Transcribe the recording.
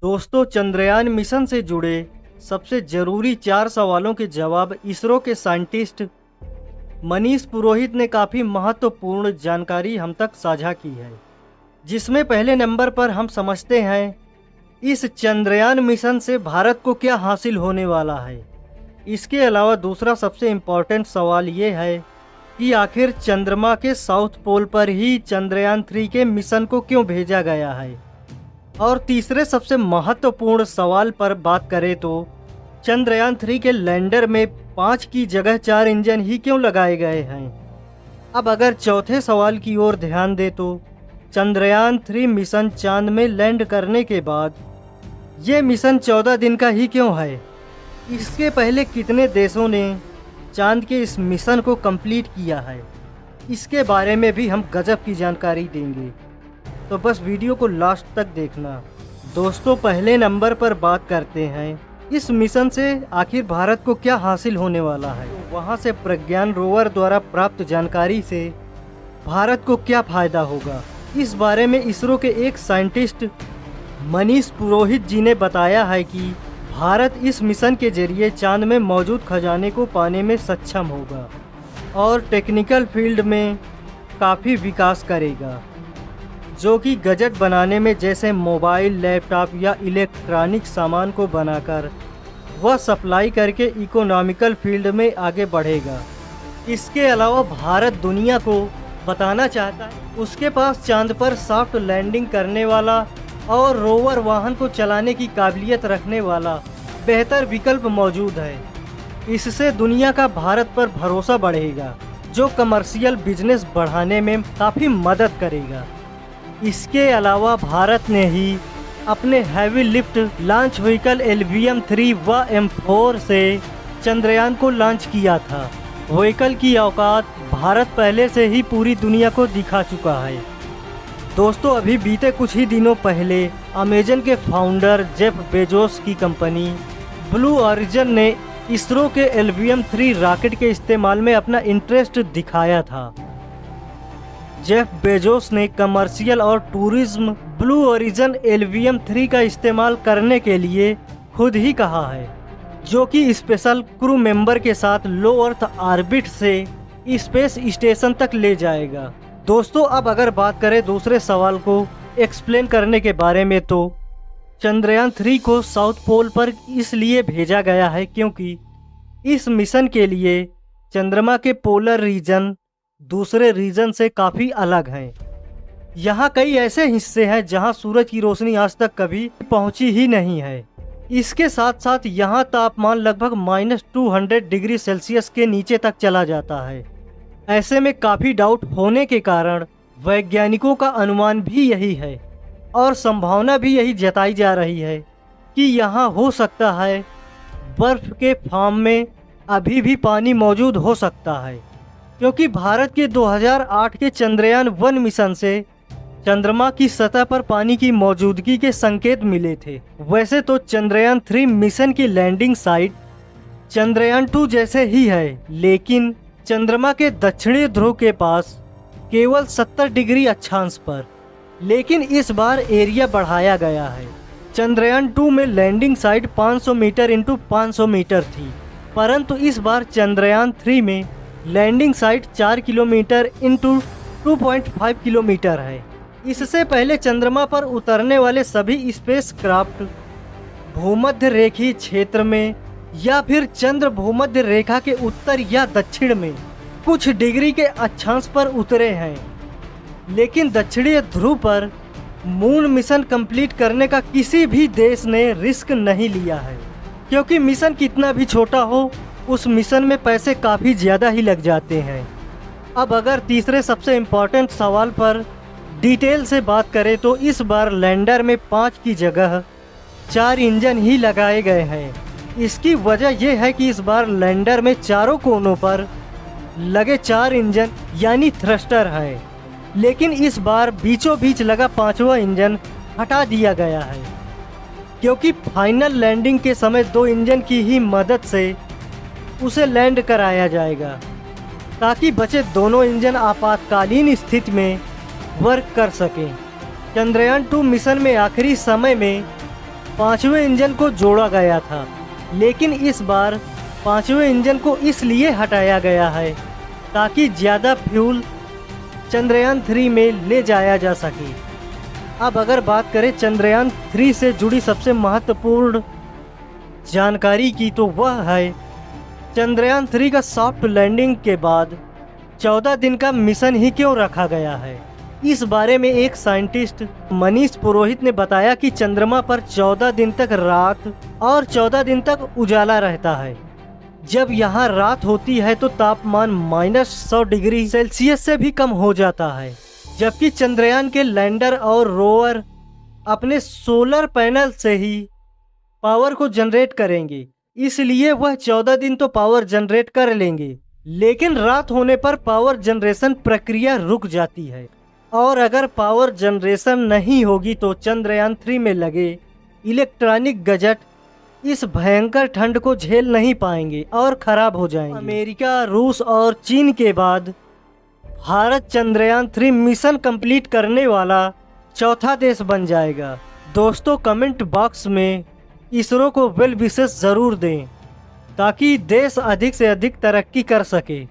दोस्तों, चंद्रयान मिशन से जुड़े सबसे जरूरी 4 सवालों के जवाब इसरो के साइंटिस्ट मनीष पुरोहित ने काफ़ी महत्वपूर्ण जानकारी हम तक साझा की है। जिसमें पहले नंबर पर हम समझते हैं इस चंद्रयान मिशन से भारत को क्या हासिल होने वाला है। इसके अलावा दूसरा सबसे इम्पोर्टेंट सवाल ये है कि आखिर चंद्रमा के साउथ पोल पर ही चंद्रयान 3 के मिशन को क्यों भेजा गया है। और तीसरे सबसे महत्वपूर्ण सवाल पर बात करें तो चंद्रयान 3 के लैंडर में 5 की जगह 4 इंजन ही क्यों लगाए गए हैं। अब अगर चौथे सवाल की ओर ध्यान दे तो चंद्रयान 3 मिशन चांद में लैंड करने के बाद ये मिशन 14 दिन का ही क्यों है। इसके पहले कितने देशों ने चांद के इस मिशन को कंप्लीट किया है, इसके बारे में भी हम गजब की जानकारी देंगे, तो बस वीडियो को लास्ट तक देखना। दोस्तों, पहले नंबर पर बात करते हैं इस मिशन से आखिर भारत को क्या हासिल होने वाला है। तो वहाँ से प्रज्ञान रोवर द्वारा प्राप्त जानकारी से भारत को क्या फ़ायदा होगा, इस बारे में इसरो के एक साइंटिस्ट मनीष पुरोहित जी ने बताया है कि भारत इस मिशन के जरिए चांद में मौजूद खजाने को पाने में सक्षम होगा और टेक्निकल फील्ड में काफ़ी विकास करेगा, जो कि गैजेट बनाने में जैसे मोबाइल, लैपटॉप या इलेक्ट्रॉनिक सामान को बनाकर वह सप्लाई करके इकोनॉमिकल फील्ड में आगे बढ़ेगा। इसके अलावा भारत दुनिया को बताना चाहता है उसके पास चांद पर सॉफ्ट लैंडिंग करने वाला और रोवर वाहन को चलाने की काबिलियत रखने वाला बेहतर विकल्प मौजूद है। इससे दुनिया का भारत पर भरोसा बढ़ेगा, जो कमर्शियल बिजनेस बढ़ाने में काफ़ी मदद करेगा। इसके अलावा भारत ने ही अपने heavy lift launch vehicle LVM-3 व M4 से चंद्रयान को लॉन्च किया था। व्हीकल की औकात भारत पहले से ही पूरी दुनिया को दिखा चुका है। दोस्तों, अभी बीते कुछ ही दिनों पहले अमेजन के फाउंडर जेफ बेजोस की कंपनी ब्लू ओरिजिन ने इसरो के LVM-3 रॉकेट के इस्तेमाल में अपना इंटरेस्ट दिखाया था। जेफ बेजोस ने कमर्शियल और टूरिज्म ब्लू ओरिजिन LVM-3 का इस्तेमाल करने के लिए खुद ही कहा है, जो कि स्पेशल क्रू मेंबर के साथ लो अर्थ ऑर्बिट से स्पेस स्टेशन तक ले जाएगा। दोस्तों, अब अगर बात करें दूसरे सवाल को एक्सप्लेन करने के बारे में, तो चंद्रयान 3 को साउथ पोल पर इसलिए भेजा गया है क्योंकि इस मिशन के लिए चंद्रमा के पोलर रीजन दूसरे रीजन से काफ़ी अलग हैं। यहाँ कई ऐसे हिस्से हैं जहाँ सूरज की रोशनी आज तक कभी पहुँची ही नहीं है। इसके साथ साथ यहाँ तापमान लगभग -200 डिग्री सेल्सियस के नीचे तक चला जाता है। ऐसे में काफ़ी डाउट होने के कारण वैज्ञानिकों का अनुमान भी यही है और संभावना भी यही जताई जा रही है कि यहाँ हो सकता है बर्फ़ के फॉर्म में अभी भी पानी मौजूद हो सकता है, क्योंकि भारत के 2008 के चंद्रयान 1 मिशन से चंद्रमा की सतह पर पानी की मौजूदगी के संकेत मिले थे। वैसे तो चंद्रयान 3 मिशन की लैंडिंग साइट चंद्रयान 2 जैसे ही है, लेकिन चंद्रमा के दक्षिणी ध्रुव के पास केवल 70 डिग्री अक्षांश पर। लेकिन इस बार एरिया बढ़ाया गया है। चंद्रयान 2 में landing site 500 metre into 500 metre थी, परंतु इस बार चंद्रयान 3 में landing site 4 kilometre into 2.5 kilometre है। इससे पहले चंद्रमा पर उतरने वाले सभी स्पेस क्राफ्ट भूमध्य रेखीय क्षेत्र में या फिर चंद्र भूमध्य रेखा के उत्तर या दक्षिण में कुछ डिग्री के अक्षांश पर उतरे हैं, लेकिन दक्षिणी ध्रुव पर मून मिशन कंप्लीट करने का किसी भी देश ने रिस्क नहीं लिया है, क्योंकि मिशन कितना भी छोटा हो उस मिशन में पैसे काफ़ी ज़्यादा ही लग जाते हैं। अब अगर तीसरे सबसे इम्पोर्टेंट सवाल पर डिटेल से बात करें तो इस बार लैंडर में 5 की जगह 4 इंजन ही लगाए गए हैं। इसकी वजह यह है कि इस बार लैंडर में चारों कोनों पर लगे 4 इंजन यानी थ्रस्टर है, लेकिन इस बार बीचों बीच लगा 5वां इंजन हटा दिया गया है, क्योंकि फाइनल लैंडिंग के समय 2 इंजन की ही मदद से उसे लैंड कराया जाएगा, ताकि बचे दोनों इंजन आपातकालीन स्थिति में वर्क कर सकें। चंद्रयान 2 मिशन में आखिरी समय में 5वें इंजन को जोड़ा गया था, लेकिन इस बार 5वें इंजन को इसलिए हटाया गया है ताकि ज़्यादा फ्यूल चंद्रयान 3 में ले जाया जा सके। अब अगर बात करें चंद्रयान 3 से जुड़ी सबसे महत्वपूर्ण जानकारी की, तो वह है चंद्रयान 3 का सॉफ्ट लैंडिंग के बाद 14 दिन का मिशन ही क्यों रखा गया है। इस बारे में एक साइंटिस्ट मनीष पुरोहित ने बताया कि चंद्रमा पर 14 दिन तक रात और 14 दिन तक उजाला रहता है। जब यहाँ रात होती है तो तापमान -100 डिग्री सेल्सियस से भी कम हो जाता है, जबकि चंद्रयान के लैंडर और रोवर अपने सोलर पैनल से ही पावर को जनरेट करेंगे, इसलिए वह 14 दिन तो पावर जनरेट कर लेंगे, लेकिन रात होने पर पावर जनरेशन प्रक्रिया रुक जाती है। और अगर पावर जनरेशन नहीं होगी तो चंद्रयान 3 में लगे इलेक्ट्रॉनिक गैजेट इस भयंकर ठंड को झेल नहीं पाएंगे और खराब हो जाएंगे। अमेरिका, रूस और चीन के बाद भारत चंद्रयान 3 मिशन कंप्लीट करने वाला चौथा देश बन जाएगा। दोस्तों, कमेंट बॉक्स में इसरो को वेल विशेस ज़रूर दें ताकि देश अधिक से अधिक तरक्की कर सके।